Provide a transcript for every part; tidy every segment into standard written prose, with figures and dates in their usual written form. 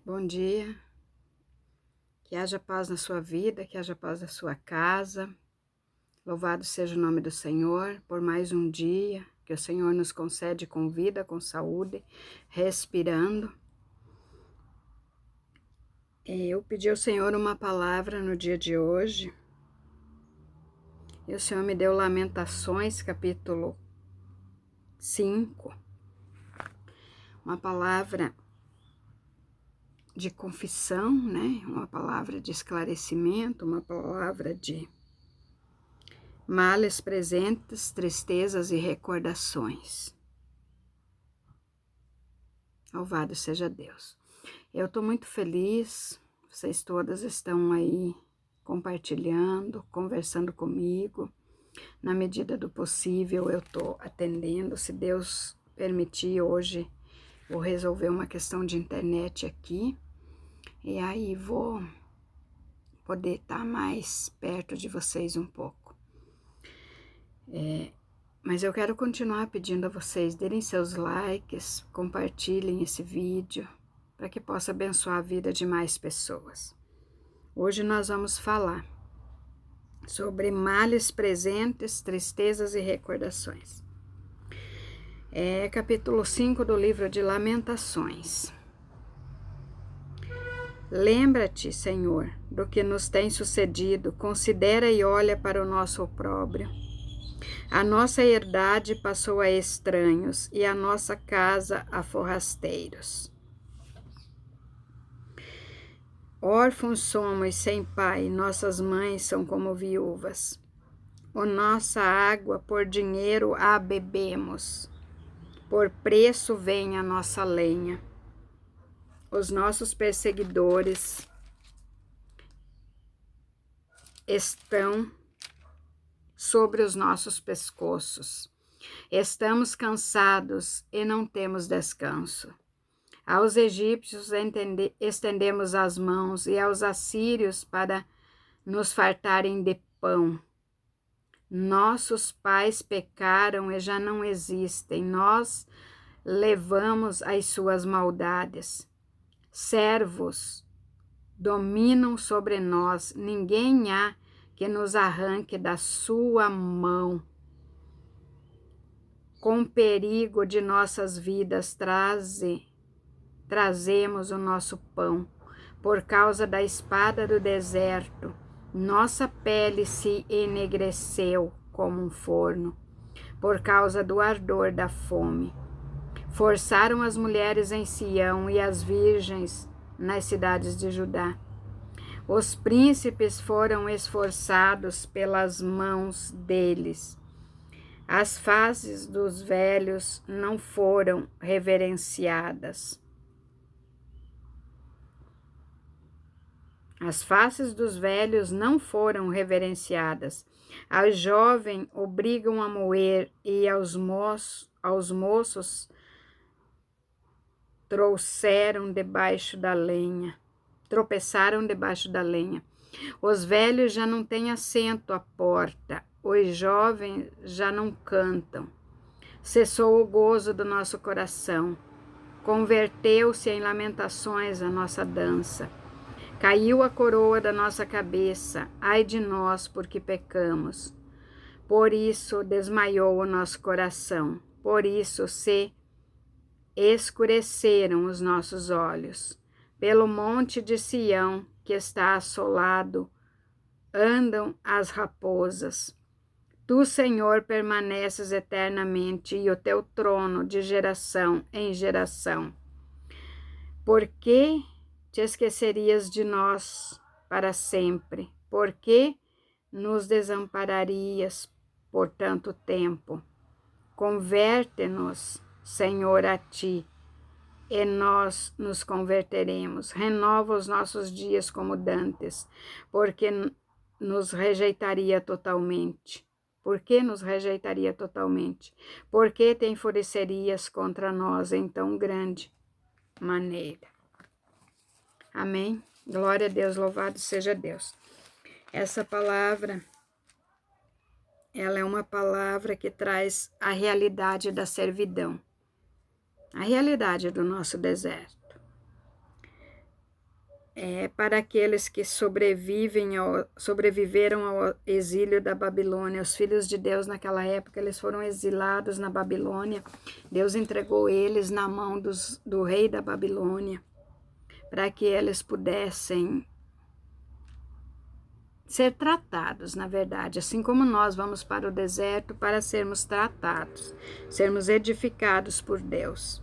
Bom dia, que haja paz na sua vida, que haja paz na sua casa. Louvado seja o nome do Senhor por mais um dia que o Senhor nos concede com vida, com saúde, respirando. Eu pedi ao Senhor uma palavra no dia de hoje e o Senhor me deu Lamentações, capítulo 5, uma palavra de confissão, né? Uma palavra de esclarecimento, uma palavra de males presentes, tristezas e recordações. Louvado seja Deus. Eu estou muito feliz, vocês todas estão aí compartilhando, conversando comigo. Na medida do possível eu estou atendendo, se Deus permitir, hoje vou resolver uma questão de internet aqui, e aí vou poder estar mais perto de vocês um pouco. Mas eu quero continuar pedindo a vocês, derem seus likes, compartilhem esse vídeo, para que possa abençoar a vida de mais pessoas. Hoje nós vamos falar sobre males presentes, tristezas e recordações. É capítulo 5 do livro de Lamentações. Lembra-te, Senhor, do que nos tem sucedido, considera e olha para o nosso opróbrio. A nossa herdade passou a estranhos e a nossa casa a forrasteiros. Órfãos somos sem pai, nossas mães são como viúvas. O nossa água por dinheiro a bebemos, por preço vem a nossa lenha. Os nossos perseguidores estão sobre os nossos pescoços. Estamos cansados e não temos descanso. Aos egípcios estendemos as mãos e aos assírios para nos fartarem de pão. Nossos pais pecaram e já não existem, nós levamos as suas maldades. Servos dominam sobre nós, ninguém há que nos arranque da sua mão. Com perigo de nossas vidas trazemos o nosso pão. Por causa da espada do deserto, nossa pele se enegreceu como um forno, por causa do ardor da fome. Forçaram as mulheres em Sião e as virgens nas cidades de Judá. Os príncipes foram esforçados pelas mãos deles. As faces dos velhos não foram reverenciadas. As faces dos velhos não foram reverenciadas. Ao jovem obrigam a moer e aos moços tropeçaram debaixo da lenha. Os velhos já não têm assento à porta, os jovens já não cantam. Cessou o gozo do nosso coração, converteu-se em lamentações a nossa dança. Caiu a coroa da nossa cabeça, ai de nós, porque pecamos. Por isso desmaiou o nosso coração, por isso se escureceram os nossos olhos. Pelo monte de Sião, que está assolado, andam as raposas. Tu, Senhor, permaneces eternamente, e o teu trono de geração em geração. Por que te esquecerias de nós para sempre? Por que nos desampararias por tanto tempo? Converte-nos, Senhor, a ti, e nós nos converteremos. Renova os nossos dias como dantes, porque nos rejeitaria totalmente. Por que nos rejeitaria totalmente? Por que te enfurecerias contra nós em tão grande maneira? Amém? Glória a Deus, louvado seja Deus. Essa palavra, ela é uma palavra que traz a realidade da servidão, a realidade do nosso deserto. para aqueles que sobreviveram ao exílio da Babilônia. Os filhos de Deus naquela época, eles foram exilados na Babilônia. Deus entregou eles na mão do rei da Babilônia, para que eles pudessem ser tratados, na verdade, assim como nós vamos para o deserto para sermos tratados, sermos edificados por Deus.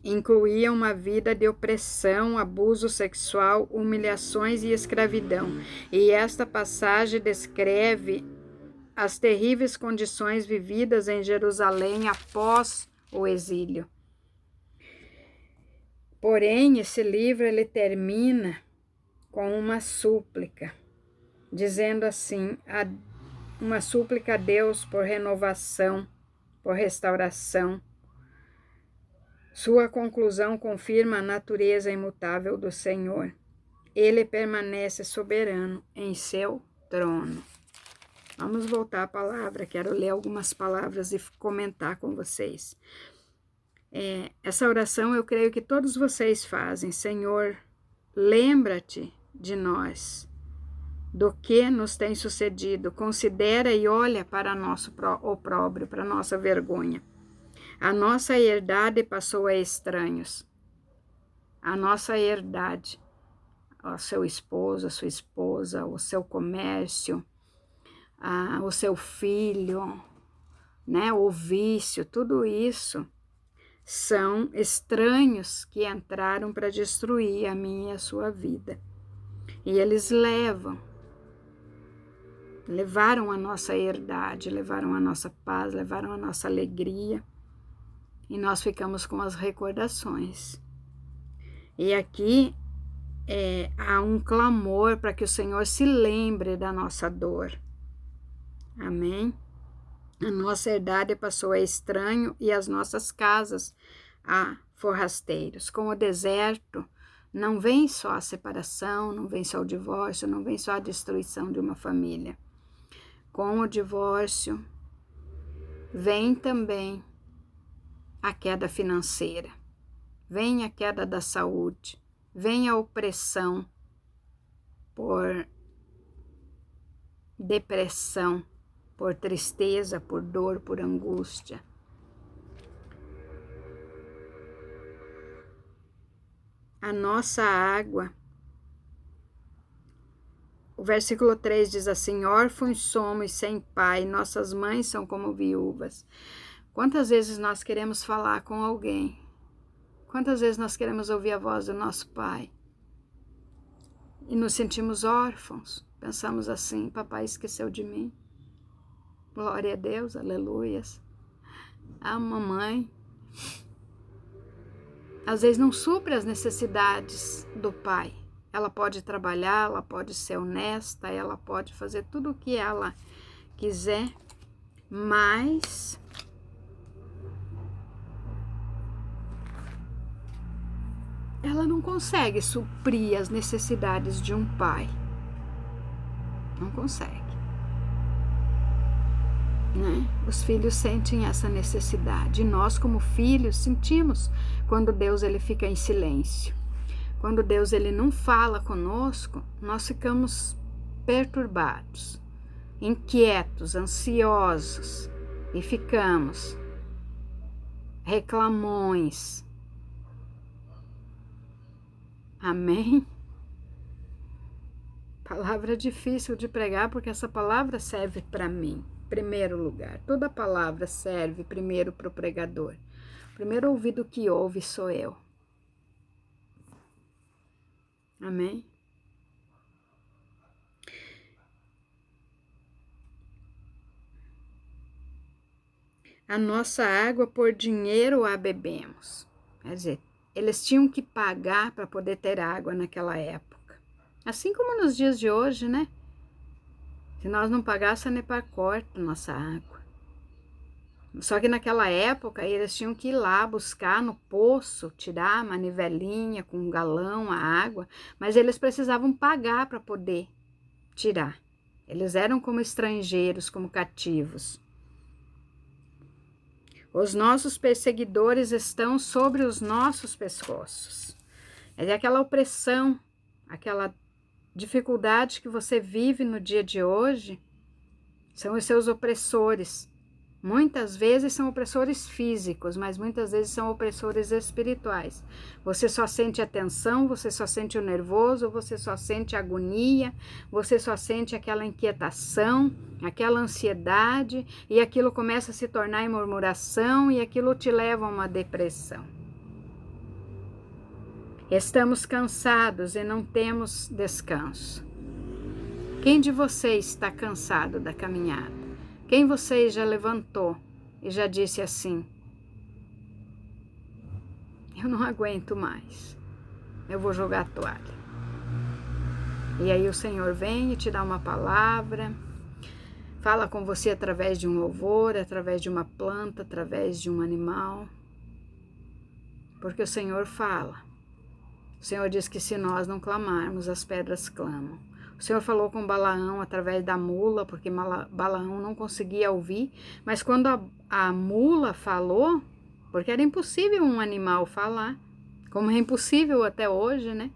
Incluía uma vida de opressão, abuso sexual, humilhações e escravidão. E esta passagem descreve as terríveis condições vividas em Jerusalém após o exílio. Porém, esse livro ele termina com uma súplica, dizendo assim, uma súplica a Deus por renovação, por restauração. Sua conclusão confirma a natureza imutável do Senhor. Ele permanece soberano em seu trono. Vamos voltar à palavra, quero ler algumas palavras e comentar com vocês. Essa oração eu creio que todos vocês fazem. Senhor, lembra-te de nós, do que nos tem sucedido. Considera e olha para nosso opróbrio, para nossa vergonha. A nossa herdade passou a estranhos. A nossa herdade, o seu esposo, a sua esposa, o seu comércio, o seu filho, né, o vício, tudo isso são estranhos que entraram para destruir a minha e a sua vida. E eles levaram a nossa herdade, levaram a nossa paz, levaram a nossa alegria. E nós ficamos com as recordações. E aqui há um clamor para que o Senhor se lembre da nossa dor. Amém? A nossa herdade passou a estranho e as nossas casas a forrasteiros. Com o deserto, não vem só a separação, não vem só o divórcio, não vem só a destruição de uma família. Com o divórcio, vem também a queda financeira, vem a queda da saúde, vem a opressão por depressão, por tristeza, por dor, por angústia. A nossa água, o versículo 3 diz assim: órfãos somos sem pai, nossas mães são como viúvas. Quantas vezes nós queremos falar com alguém? Quantas vezes nós queremos ouvir a voz do nosso pai? E nos sentimos órfãos. Pensamos assim, papai esqueceu de mim. Glória a Deus, aleluias. A mamãe, às vezes não supre as necessidades do pai. Ela pode trabalhar, ela pode ser honesta, ela pode fazer tudo o que ela quiser, mas ela não consegue suprir as necessidades de um pai. Não consegue. Né? Os filhos sentem essa necessidade. E nós, como filhos, sentimos quando Deus ele fica em silêncio. Quando Deus ele não fala conosco, nós ficamos perturbados, inquietos, ansiosos e ficamos reclamões. Amém? Palavra difícil de pregar, porque essa palavra serve para mim, em primeiro lugar. Toda palavra serve primeiro para o pregador. O primeiro ouvido que ouve sou eu. Amém? A nossa água por dinheiro a bebemos. Quer dizer, eles tinham que pagar para poder ter água naquela época. Assim como nos dias de hoje, né? Se nós não pagássemos, a Sanepar corta a nossa água. Só que naquela época, eles tinham que ir lá buscar no poço, tirar a manivelinha com um galão, a água, mas eles precisavam pagar para poder tirar. Eles eram como estrangeiros, como cativos. Os nossos perseguidores estão sobre os nossos pescoços. Mas é aquela opressão, aquela dificuldade que você vive no dia de hoje, são os seus opressores. Muitas vezes são opressores físicos, mas muitas vezes são opressores espirituais. Você só sente a tensão, você só sente o nervoso, você só sente a agonia, você só sente aquela inquietação, aquela ansiedade, e aquilo começa a se tornar em murmuração, e aquilo te leva a uma depressão. Estamos cansados e não temos descanso. Quem de vocês está cansado da caminhada? Quem vocês já levantou e já disse assim: eu não aguento mais, eu vou jogar a toalha. E aí o Senhor vem e te dá uma palavra, fala com você através de um louvor, através de uma planta, através de um animal. Porque o Senhor fala. O Senhor diz que se nós não clamarmos, as pedras clamam. O Senhor falou com Balaão através da mula, porque Balaão não conseguia ouvir, mas quando a mula falou, porque era impossível um animal falar, como é impossível até hoje, né?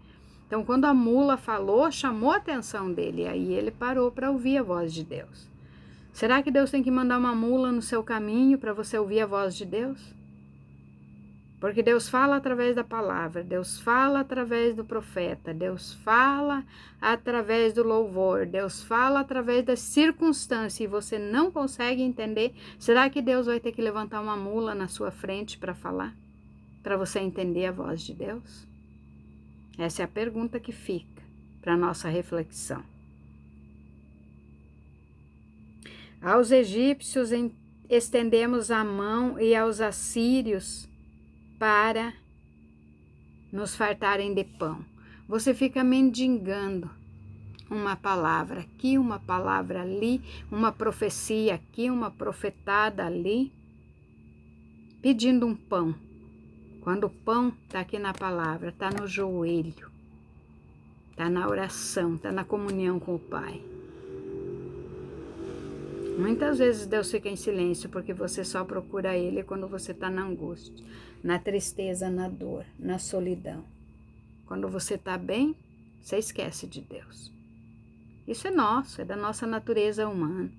Então, quando a mula falou, chamou a atenção dele, e aí ele parou para ouvir a voz de Deus. Será que Deus tem que mandar uma mula no seu caminho para você ouvir a voz de Deus? Porque Deus fala através da palavra, Deus fala através do profeta, Deus fala através do louvor, Deus fala através das circunstâncias e você não consegue entender. Será que Deus vai ter que levantar uma mula na sua frente para falar? Para você entender a voz de Deus? Essa é a pergunta que fica para a nossa reflexão. Aos egípcios estendemos a mão e aos assírios para nos fartarem de pão. Você fica mendigando uma palavra aqui, uma palavra ali, uma profecia aqui, uma profetada ali, pedindo um pão. Quando o pão está aqui na palavra, está no joelho, está na oração, está na comunhão com o Pai. Muitas vezes Deus fica em silêncio porque você só procura Ele quando você está na angústia, na tristeza, na dor, na solidão. Quando você está bem, você esquece de Deus. Isso é nosso, é da nossa natureza humana.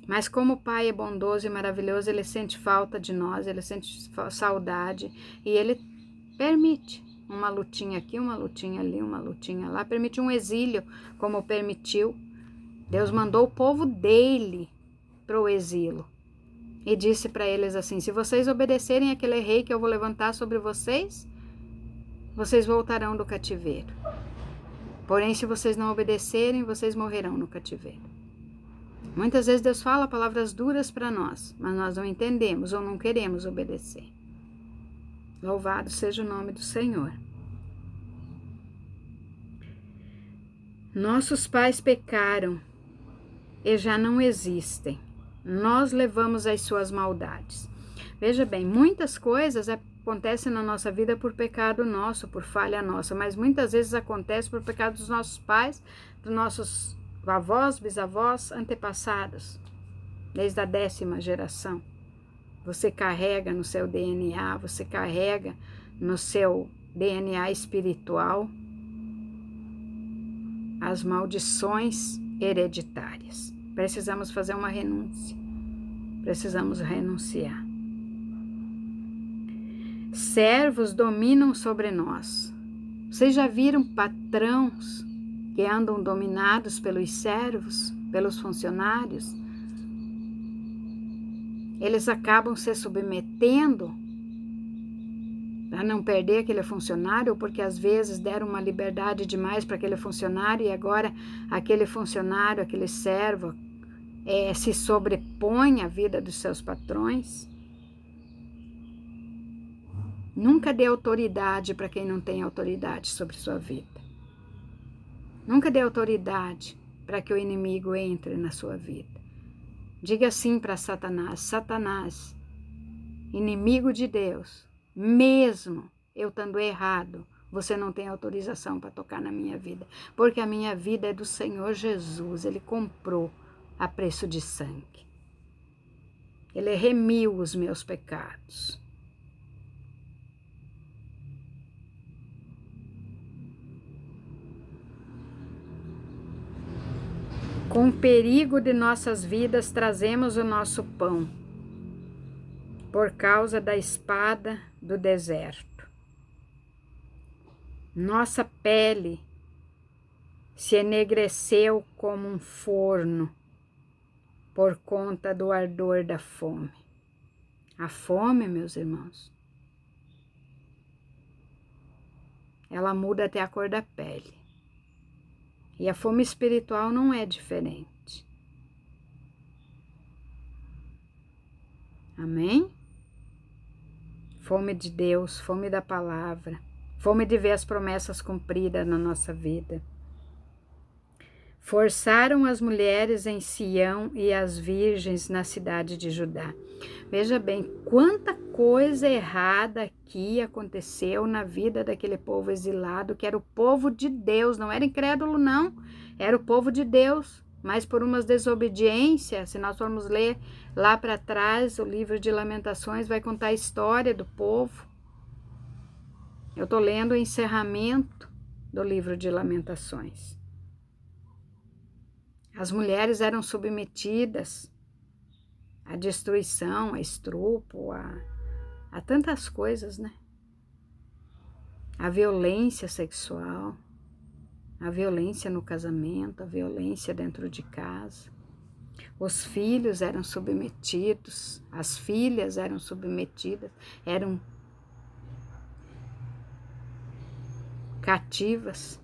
Mas como o Pai é bondoso e maravilhoso, Ele sente falta de nós, Ele sente saudade e Ele permite uma lutinha aqui, uma lutinha ali, uma lutinha lá, permite um exílio, como permitiu. Deus mandou o povo dele para o exílio e disse para eles assim: se vocês obedecerem aquele rei que eu vou levantar sobre vocês, vocês voltarão do cativeiro. Porém, se vocês não obedecerem, vocês morrerão no cativeiro. Muitas vezes Deus fala palavras duras para nós, mas nós não entendemos ou não queremos obedecer. Louvado seja o nome do Senhor. Nossos pais pecaram e já não existem. Nós levamos as suas maldades. Veja bem, muitas coisas acontecem na nossa vida por pecado nosso, por falha nossa, mas muitas vezes acontece por pecado dos nossos pais, dos nossos avós, bisavós, antepassados, desde a 10ª geração. Você carrega no seu DNA, você carrega no seu DNA espiritual as maldições hereditárias. Precisamos fazer uma renúncia. Precisamos renunciar. Servos dominam sobre nós. Vocês já viram patrões que andam dominados pelos servos, pelos funcionários? Eles acabam se submetendo para não perder aquele funcionário, ou porque às vezes deram uma liberdade demais para aquele funcionário e agora aquele funcionário, aquele servo, se sobrepõe à vida dos seus patrões. Nunca dê autoridade para quem não tem autoridade sobre sua vida. Nunca dê autoridade para que o inimigo entre na sua vida. Diga assim para Satanás: Satanás, inimigo de Deus, mesmo eu estando errado, você não tem autorização para tocar na minha vida, porque a minha vida é do Senhor Jesus. Ele comprou a preço de sangue. Ele remiu os meus pecados. Com o perigo de nossas vidas trazemos o nosso pão, por causa da espada do deserto. Nossa pele se enegreceu como um forno por conta do ardor da fome. A fome, meus irmãos, ela muda até a cor da pele. E a fome espiritual não é diferente. Amém? Fome de Deus, fome da palavra, fome de ver as promessas cumpridas na nossa vida. Forçaram as mulheres em Sião e as virgens na cidade de Judá. Veja bem, quanta coisa errada aqui aconteceu na vida daquele povo exilado, que era o povo de Deus, não era incrédulo não, era o povo de Deus, mas por umas desobediências, se nós formos ler lá para trás, o livro de Lamentações vai contar a história do povo. Eu estou lendo o encerramento do livro de Lamentações. As mulheres eram submetidas à destruição, a estupro, a tantas coisas, né? A violência sexual, a violência no casamento, a violência dentro de casa. Os filhos eram submetidos, as filhas eram submetidas, eram cativas.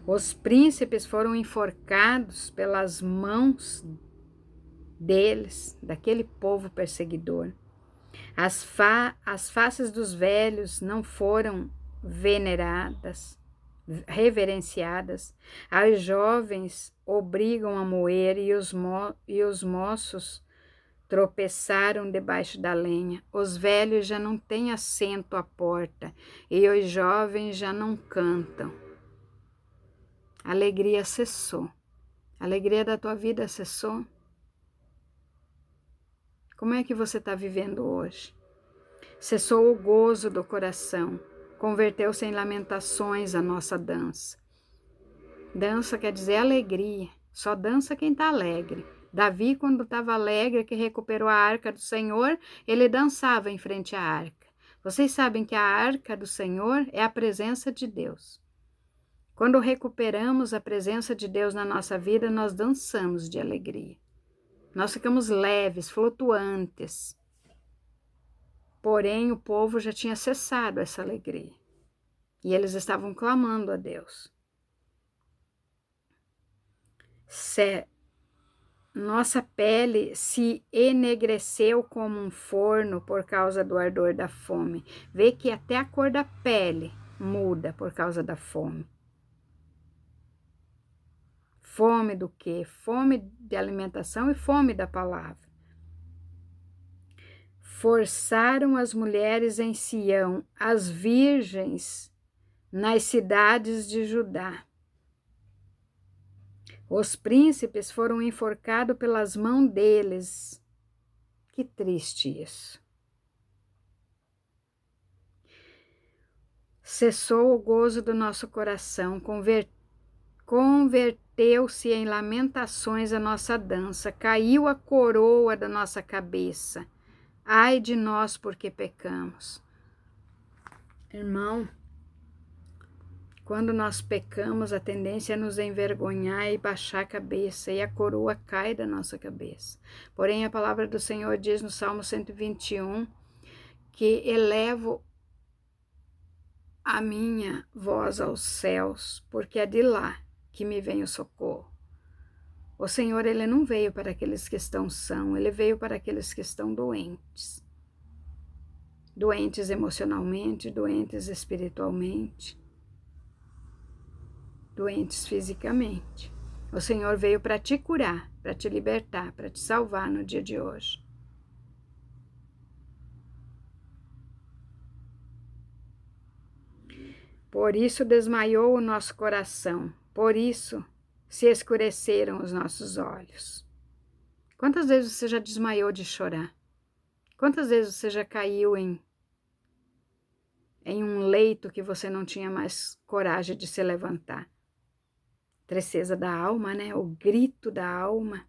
Os príncipes foram enforcados pelas mãos deles, daquele povo perseguidor. As faces dos velhos não foram veneradas, reverenciadas. As jovens obrigam a moer e os moços tropeçaram debaixo da lenha. Os velhos já não têm assento à porta e os jovens já não cantam. A alegria cessou. A alegria da tua vida cessou. Como é que você está vivendo hoje? Cessou o gozo do coração. Converteu-se em lamentações a nossa dança. Dança quer dizer alegria. Só dança quem está alegre. Davi, quando estava alegre, que recuperou a arca do Senhor, ele dançava em frente à arca. Vocês sabem que a arca do Senhor é a presença de Deus. Quando recuperamos a presença de Deus na nossa vida, nós dançamos de alegria. Nós ficamos leves, flutuantes. Porém, o povo já tinha cessado essa alegria. E eles estavam clamando a Deus. Nossa pele se enegreceu como um forno por causa do ardor da fome. Vê que até a cor da pele muda por causa da fome. Fome do quê? Fome de alimentação e fome da palavra. Forçaram as mulheres em Sião, as virgens nas cidades de Judá. Os príncipes foram enforcados pelas mãos deles. Que triste isso. Cessou o gozo do nosso coração, converteu-se em lamentações a nossa dança, caiu a coroa da nossa cabeça. Ai de nós porque pecamos. Irmão, quando nós pecamos, a tendência é nos envergonhar e baixar a cabeça, e a coroa cai da nossa cabeça. Porém, a palavra do Senhor diz no Salmo 121, que elevo a minha voz aos céus, porque é de lá que me vem o socorro. O Senhor, Ele não veio para aqueles que estão sãos, Ele veio para aqueles que estão doentes. Doentes emocionalmente, doentes espiritualmente, doentes fisicamente. O Senhor veio para te curar, para te libertar, para te salvar no dia de hoje. Por isso desmaiou o nosso coração, por isso se escureceram os nossos olhos. Quantas vezes você já desmaiou de chorar? Quantas vezes você já caiu em em um leito que você não tinha mais coragem de se levantar. Tristeza da alma, né? O grito da alma.